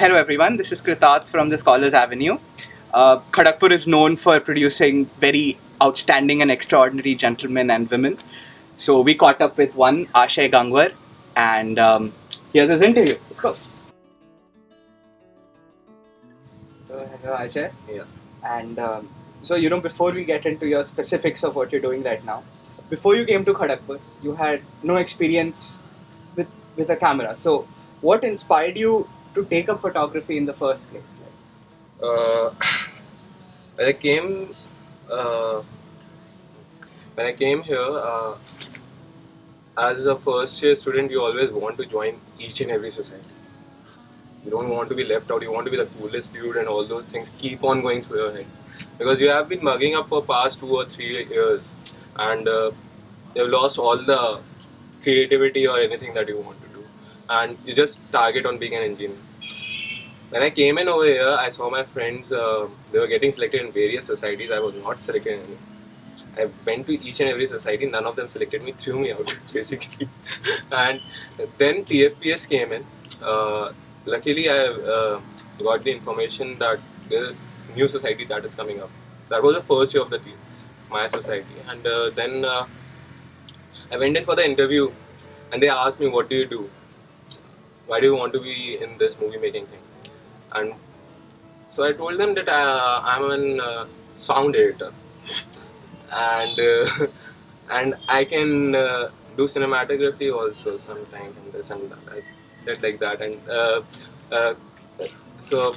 hello everyone, this is Kritat from the Scholars Avenue. Kharagpur is known for producing very outstanding and extraordinary gentlemen and women. So we caught up with one, Ashay Gangwar, and here's his interview. Let's go. So, hello Ashay. Yeah. And so before we get into your specifics of what you're doing right now, before you came to Kharagpur, you had no experience with a camera. So what inspired you to take up photography in the first place? When I came here, as a first year student, you always want to join each and every society. You don't want to be left out. You want to be the coolest dude, and all those things keep on going through your head because you have been mugging up for past 2 or 3 years, and you've lost all the creativity or anything that you want to do, and you just target on being an engineer. When I came in over here, I saw my friends, they were getting selected in various societies. I was not selected in any. I went to each and every society, none of them selected me, threw me out basically. And then TFPS came in. Luckily, I got the information that there is a new society that is coming up. That was the first year of my society. And then I went in for the interview, and they asked me, what do you do? Why do you want to be in this movie making thing? And so I told them that I'm a sound editor, and and I can do cinematography also sometimes, and this and that. I said like that, and so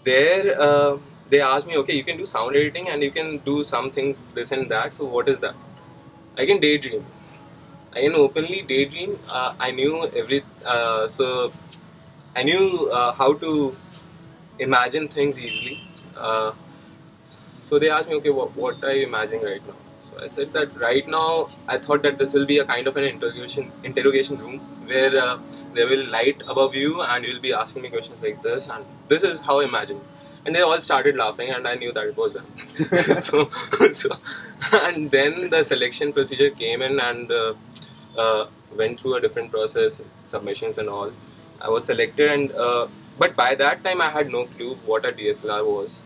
there they asked me, okay, you can do sound editing and you can do some things this and that. So what is that? I can daydream. I can openly daydream. I knew I knew how to imagine things easily. So they asked me, okay, what are you imagining right now? So I said that right now I thought that this will be a kind of an interrogation room where there will light above you and you will be asking me questions like this, and this is how I imagine. And they all started laughing, and I knew that it was them. And then the selection procedure came in, and went through a different process, submissions and all. I was selected, and but by that time I had no clue what a DSLR was.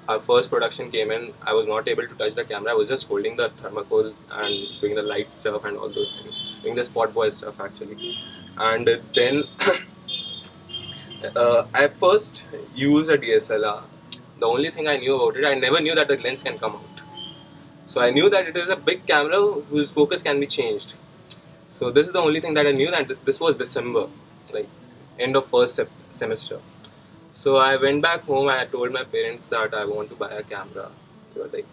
Our first production came in, I was not able to touch the camera. I was just holding the thermocol and doing the light stuff and all those things, doing the spot boy stuff actually. And then I first used a DSLR. The only thing I knew about it, I never knew that the lens can come out. So I knew that it is a big camera whose focus can be changed. So this is the only thing that I knew, and this was December, like end of first semester. So I went back home and I told my parents that I want to buy a camera. They were like,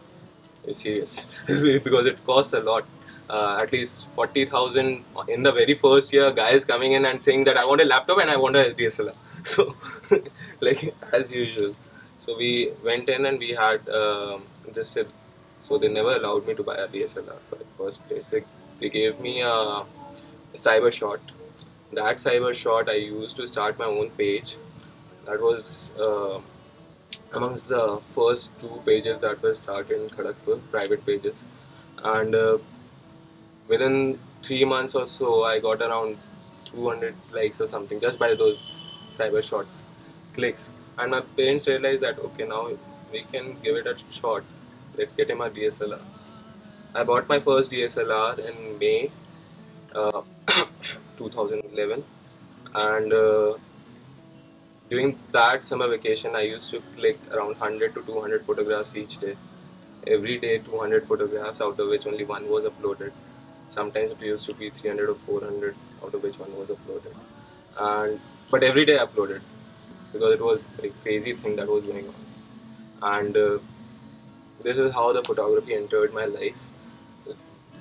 are you serious? Because it costs a lot. At least 40,000 in the very first year. Guys coming in and saying that I want a laptop and I want a DSLR. So like as usual. So we went in and we had this. So they never allowed me to buy a DSLR for the first place. They gave me a cyber shot. That cyber shot I used to start my own page. That was amongst the first 2 pages that were started in Kharagpur, private pages. And within 3 months or so, I got around 200 likes or something just by those cyber shots, clicks. And my parents realized that, okay, now we can give it a shot. Let's get him a DSLR. I bought my first DSLR in May 2011, and during that summer vacation I used to click around 100 to 200 photographs each day. Every day 200 photographs, out of which only one was uploaded. Sometimes it used to be 300 or 400, out of which one was uploaded. But every day I uploaded because it was a crazy thing that was going on. And this is how the photography entered my life.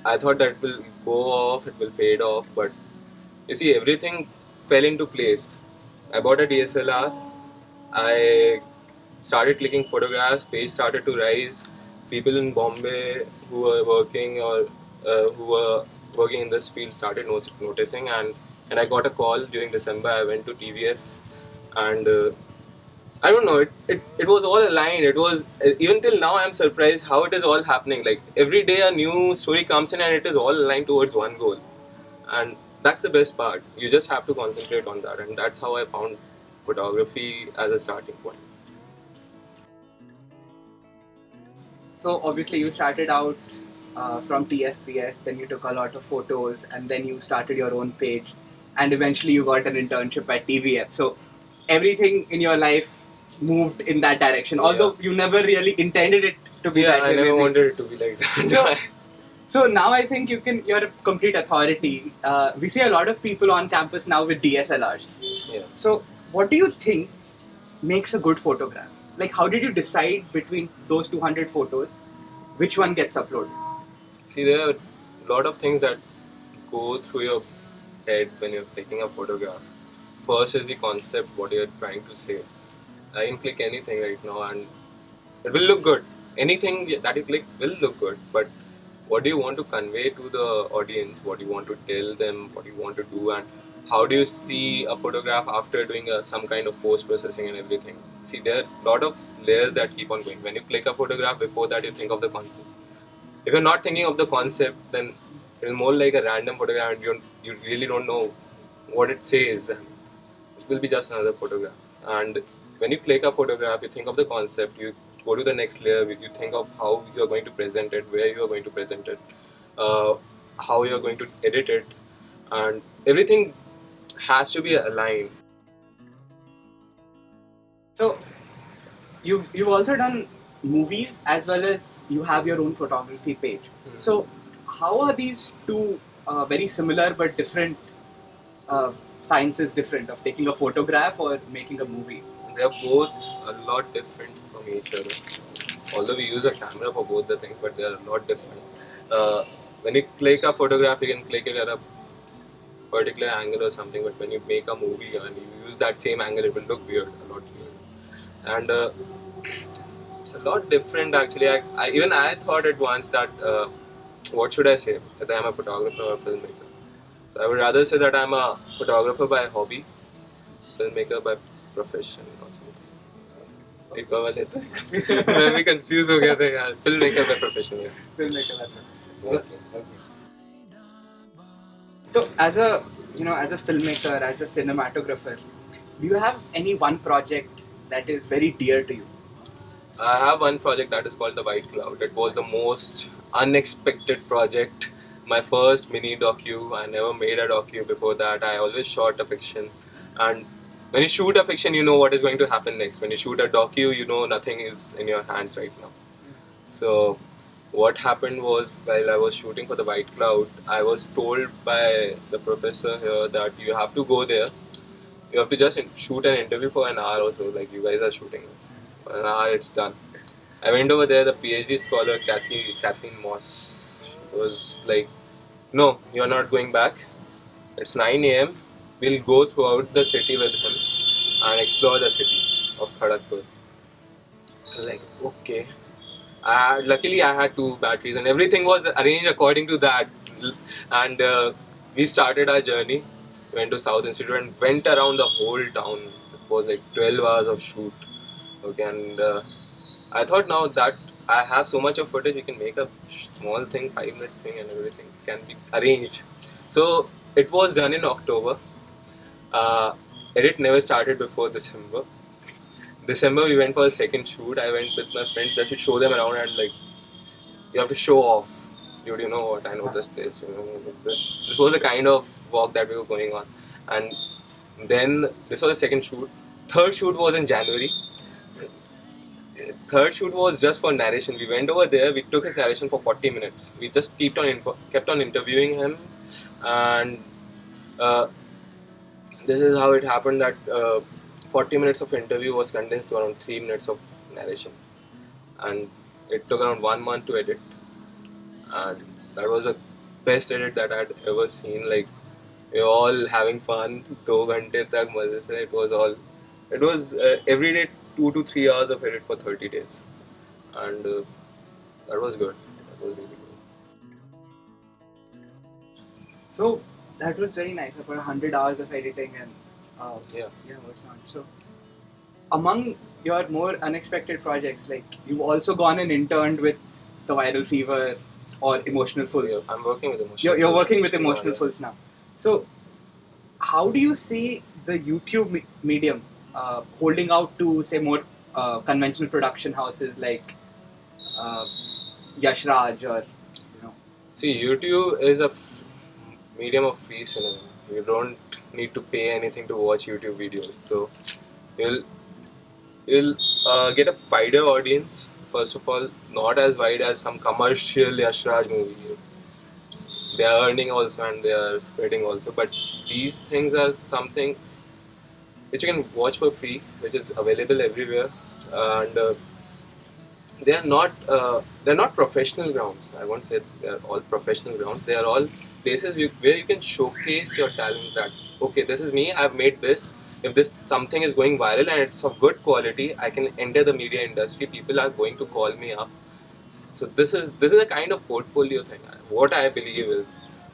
I thought that it will go off, it will fade off, but you see, everything fell into place. I bought a DSLR, I started clicking photographs, page started to rise. People in Bombay who were working or who were working in this field started noticing, and I got a call during December. I went to TVF, and I don't know, it was all aligned. It was, even till now I'm surprised how it is all happening. Like every day a new story comes in and it is all aligned towards one goal. And that's the best part. You just have to concentrate on that, and that's how I found photography as a starting point. So obviously you started out from TFPS, then you took a lot of photos, and then you started your own page, and eventually you got an internship at TVF. So everything in your life moved in that direction, although you never really intended it to be that way. I never wanted it to be like that. So now I think you're a complete authority. We see a lot of people on campus now with DSLRs. Yeah. So what do you think makes a good photograph? Like, how did you decide between those 200 photos, which one gets uploaded? See, there are a lot of things that go through your head when you're taking a photograph. First is the concept, what you're trying to say. I can click anything right now and it will look good. Anything that you click will look good, but what do you want to convey to the audience? What do you want to tell them? What do you want to do? And how do you see a photograph after doing some kind of post-processing and everything? See, there are a lot of layers that keep on going. When you click a photograph, before that you think of the concept. If you're not thinking of the concept, then it's more like a random photograph and you really don't know what it says. And it will be just another photograph. And when you click a photograph, you think of the concept, you go to the next layer, you think of how you are going to present it, where you are going to present it, how you are going to edit it, and everything has to be aligned. So you've also done movies as well as you have your own photography page. Mm-hmm. So how are these two very similar but different sciences different of taking a photograph or making a movie? They are both a lot different from each other. Although we use a camera for both the things, but they are a lot different. When you click a photograph, you can click it at a particular angle or something, but when you make a movie and you use that same angle, it will look weird, a lot weird. And it's a lot different actually. Even I thought at once that what should I say? That I am a photographer or a filmmaker. So I would rather say that I am a photographer by hobby, filmmaker by profession or something. मैं भी confused हो गया था यार. Filmmaker by profession. Yeah. Filmmaker by profession. Okay. So as a filmmaker, as a cinematographer, do you have any one project that is very dear to you? I have one project that is called The White Cloud. It was the most unexpected project. My first mini docu. I never made a docu before that. I always shot a fiction. And when you shoot a fiction, you know what is going to happen next. When you shoot a docu, you know nothing is in your hands right now. So what happened was, while I was shooting for The White Cloud, I was told by the professor here that you have to go there. You have to just shoot an interview for an hour or so, like you guys are shooting this. For an hour, it's done. I went over there, the PhD scholar Kathleen Moss was like, no, you're not going back. It's 9 AM. We'll go throughout the city with him and explore the city of Kharagpur. I was like, okay. Luckily, I had 2 batteries and everything was arranged according to that. And we started our journey. We went to South Institute and went around the whole town. It was like 12 hours of shoot. Okay, and I thought now that I have so much of footage, you can make a small thing, 5-minute thing, and everything can be arranged. So it was done in October. Edit never started before December. December we went for a second shoot. I went with my friends just to show them around and like, you have to show off. Dude, you know what? I know this place. You know, this was the kind of walk that we were going on. And then this was the second shoot. Third shoot was in January. Third shoot was just for narration. We went over there. We took his narration for 40 minutes. We just kept on interviewing him, and this is how it happened that 40 minutes of interview was condensed to around 3 minutes of narration, and it took around 1 month to edit, and that was the best edit that I had ever seen. Like, we were all having fun. 2 घंटे तक मजे से. It was every day 2 to 3 hours of edit for 30 days, and that was good. That was really good. So that was very nice. About 100 hours of editing and what's not. So among your more unexpected projects, like you've also gone and interned with the Viral Fever or Emotional Fulls. I'm working with Emotional. You're working with Emotional Fulls now. So, how do you see the YouTube medium holding out to, say, more conventional production houses like uh, Yash Raj or, you know? See, YouTube is a medium of free cinema. You don't need to pay anything to watch YouTube videos. So you'll get a wider audience. First of all, not as wide as some commercial Yash Raj movie. They are earning also and they are spreading also. But these things are something which you can watch for free, which is available everywhere, and they're not professional grounds. I won't say they're all professional grounds. They are all places where you can showcase your talent. That okay, this is me. I've made this. If this something is going viral and it's of good quality, I can enter the media industry. People are going to call me up. So this is a kind of portfolio thing. What I believe is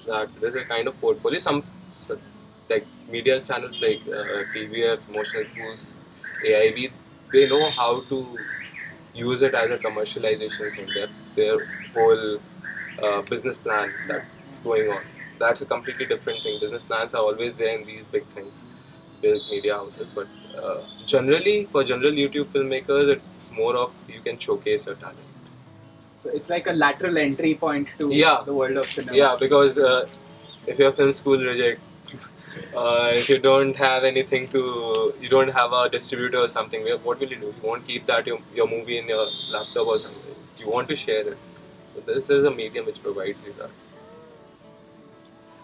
that this is a kind of portfolio. Like media channels like TVF, Emotional Foods, AIB, they know how to use it as a commercialization thing. That's their whole business plan that's going on. That's a completely different thing. Business plans are always there in these big things, big media houses. But generally, for general YouTube filmmakers, it's more of you can showcase your talent. So it's like a lateral entry point to the world of cinema. Yeah, because if your film school reject, if you don't have anything to, you don't have a distributor or something, what will you do? You won't keep that your movie in your laptop or something. You want to share it. So this is a medium which provides you that.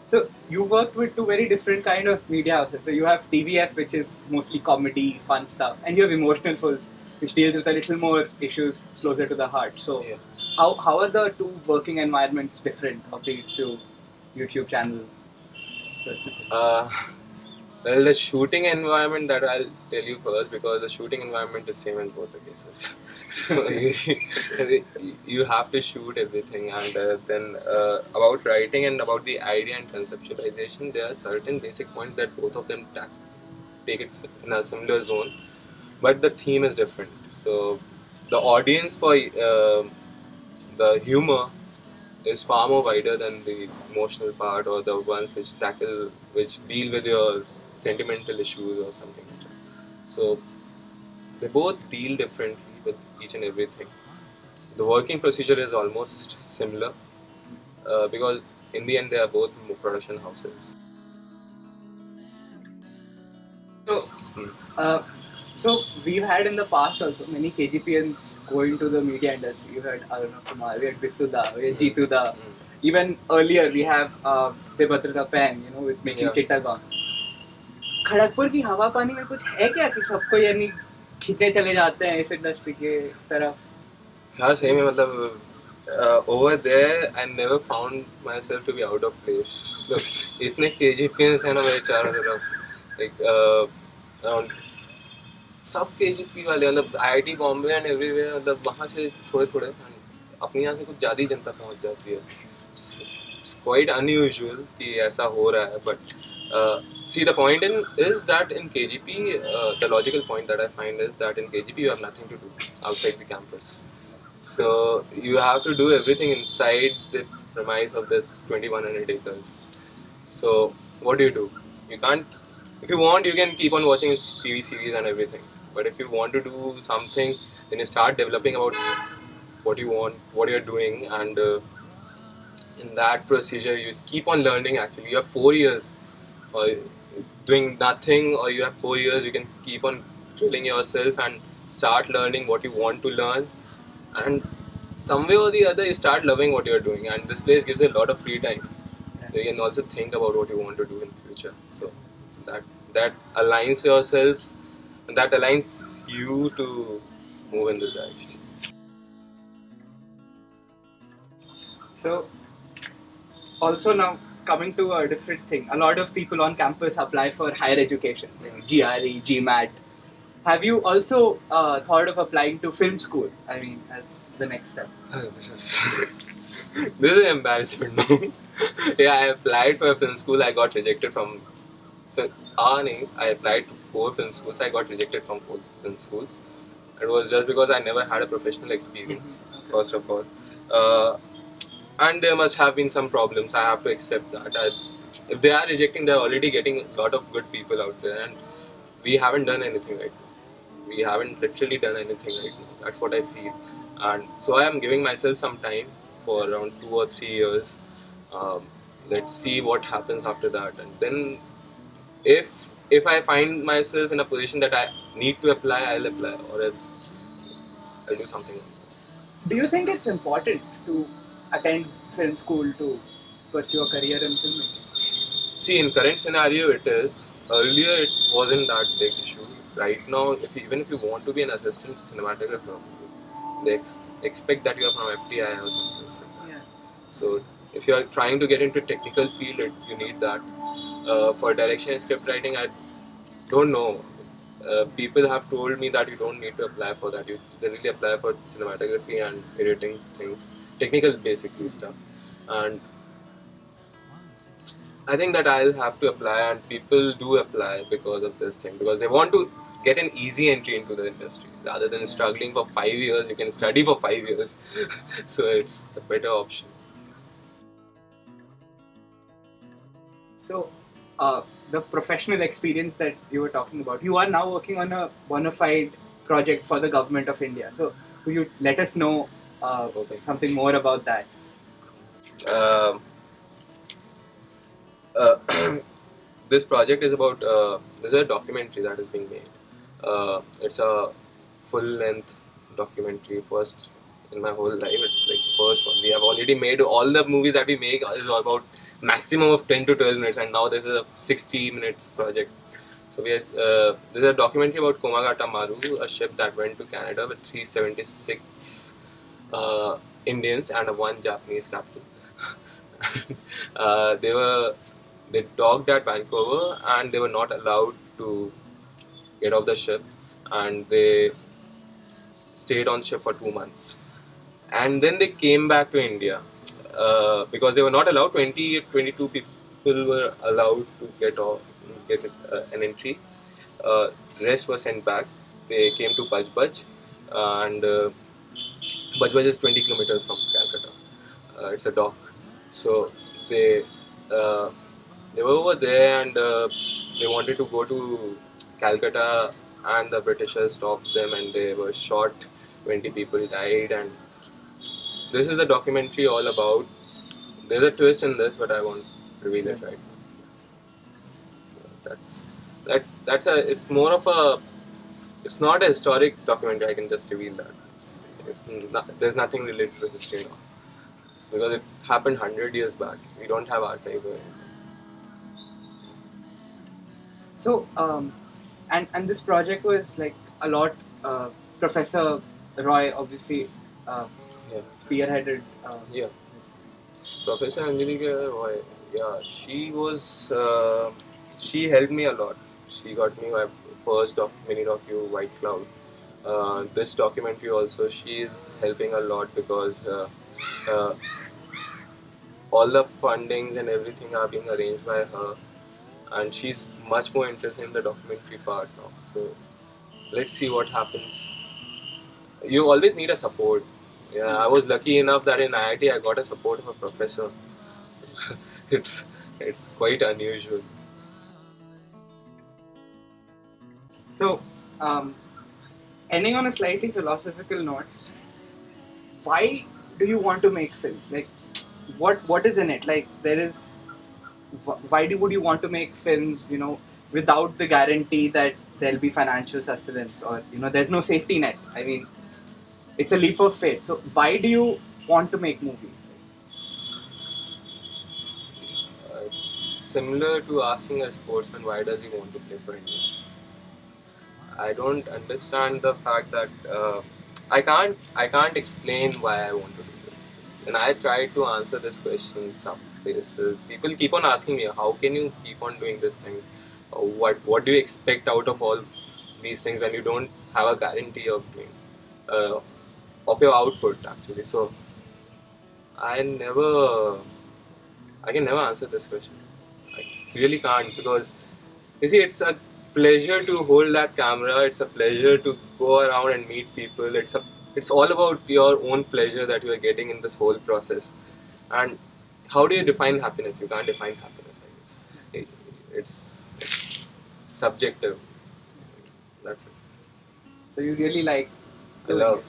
So you worked with two very different kind of media houses. So you have TVF, which is mostly comedy, fun stuff, and you have Emotional Fools, which deals with a little more issues closer to the heart. So how are the two working environments different of these two YouTube channels? Well, the shooting environment, that I'll tell you first, because the shooting environment is same in both the cases. So you have to shoot everything, and then about writing and about the idea and conceptualization, there are certain basic points that both of them take it in a similar zone, but the theme is different. So the audience for the humor is far more wider than the emotional part, or the ones which deal with your sentimental issues or something like that. So they both deal differently with each and everything. The working procedure is almost similar because in the end they are both production houses. So we've had in the past also many KGPNs going to the media industry. You had Arun Kumar, we had Visuda, we had Jeetuda. Even earlier we have Debatrita Pen, with making Chittagong. Kharagpur की हवा पानी में कुछ है क्या कि सबको यानी खींचे चले जाते हैं इस इंडस्ट्री के तरफ? हाँ सही में मतलब over there I never found myself to be out of place. इतने KGPNs हैं ना मेरे चारों तरफ, like around सब KGP वाले मतलब IIT बॉम्बे एंड एवरीवेयर, मतलब वहाँ से थोड़े थोड़े अपने यहाँ से कुछ ज़्यादा ही जनता पहुँच जाती है. It's quite unusual कि ऐसा हो रहा है, but see, the point is that in KGP, the logical point that I find is that in KGP you have nothing to do outside the campus. So you have to do everything inside the premise of this 2100 acres. So what do? You can't, if you want, you can keep on watching TV series and everything. But if you want to do something, then you start developing about what you want, what you're doing, and in that procedure you keep on learning. Actually, you have 4 years doing nothing, or you have 4 years you can keep on drilling yourself and start learning what you want to learn, and some way or the other you start loving what you're doing, and this place gives you a lot of free time. So you can also think about what you want to do in future. So that aligns yourself, and that aligns you to move in this direction. So also now coming to a different thing, a lot of people on campus apply for higher education, like GRE, GMAT. Have you also thought of applying to film school? I mean, as the next step. This is an embarrassment. No? Yeah, I applied for a film school. I got rejected from. I applied to 4 film schools. I got rejected from 4 film schools. It was just because I never had a professional experience. First of all. And there must have been some problems. I have to accept that. if they are rejecting, they're already getting a lot of good people out there, and we haven't done anything right now. We haven't literally done anything right now. That's what I feel, and so I am giving myself some time for around 2 or 3 years. Um, let's see what happens after that, and then if I find myself in a position that I need to apply, I'll apply, or else I'll do something else. Do you think it's important to attend film school to pursue a career in filmmaking? See, in current scenario, it is. Earlier, it wasn't that big issue. Right now, even if you want to be an assistant cinematographer, they expect that you are from FTI or something like that. Yeah. So, if you are trying to get into technical field, you need that. For direction and script writing, I don't know. People have told me that you don't need to apply for that. You generally apply for cinematography and editing things, technical basically stuff. And I think that I'll have to apply, and people do apply because of this thing, because they want to get an easy entry into the industry rather than struggling for 5 years. You can study for 5 years, so it's a better option. So, the professional experience that you were talking about, you are now working on a bona fide project for the government of India. So, could you let us know something more about that? This project is about there's a documentary that is being made. It's a full-length documentary, first in my whole life. It's like the first one. We have already made all the movies that we make is all about maximum of 10 to 12 minutes, and now this is a 60 minutes project. So there's a documentary about Komagata Maru, a ship that went to Canada with 376 Indians and one Japanese captain. They docked at Vancouver, and they were not allowed to get off the ship, and they stayed on ship for 2 months, and then they came back to India because they were not allowed. 22 people were allowed to get an entry. Rest were sent back. They came to Baj, and Baj is 20 kilometers from Calcutta. It's a dock, so they were over there, and they wanted to go to Calcutta, and the Britishers stopped them, and they were shot. 20 people died, and this is the documentary all about. There's a twist in this, but I won't reveal it right now. So it's more of a. It's not a historic documentary. I can just reveal that. There's nothing related to history now. Because it happened 100 years back. We don't have archive or anything. So, and this project was like a lot. Professor Roy obviously spearheaded. Yeah. Professor Angelika Roy. Yeah, she was. She helped me a lot. She got me my first mini docu, White Cloud. This documentary also, she is helping a lot because. All the fundings and everything are being arranged by her, and she's much more interested in the documentary part now. So let's see what happens. You always need a support. Yeah, I was lucky enough that in IIT I got a support of a professor. it's quite unusual. So, ending on a slightly philosophical note, why do you want to make films? Like, what is in it? Like, why would you want to make films, without the guarantee that there'll be financial sustenance, or, there's no safety net? I mean, it's a leap of faith. So why do you want to make movies? It's similar to asking a sportsman why does he want to play for India. I don't understand the fact that I can't explain why I want to do this. And I try to answer this question in some places. People keep on asking me, how can you keep on doing this thing? What do you expect out of all these things when you don't have a guarantee of doing of your output actually? So I can never answer this question. I really can't, because you see, it's a pleasure to hold that camera. It's a pleasure to go around and meet people. It's all about your own pleasure that you are getting in this whole process. And how do you define happiness? You can't define happiness, I guess. It's subjective. That's it. So you really like. I love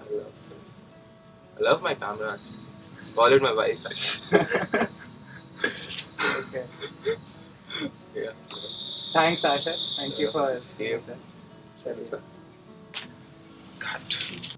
film. I love my camera actually. Call it my wife actually. Okay. Yeah. Thanks, Asha. Thank you for See you. sharing that. Cut.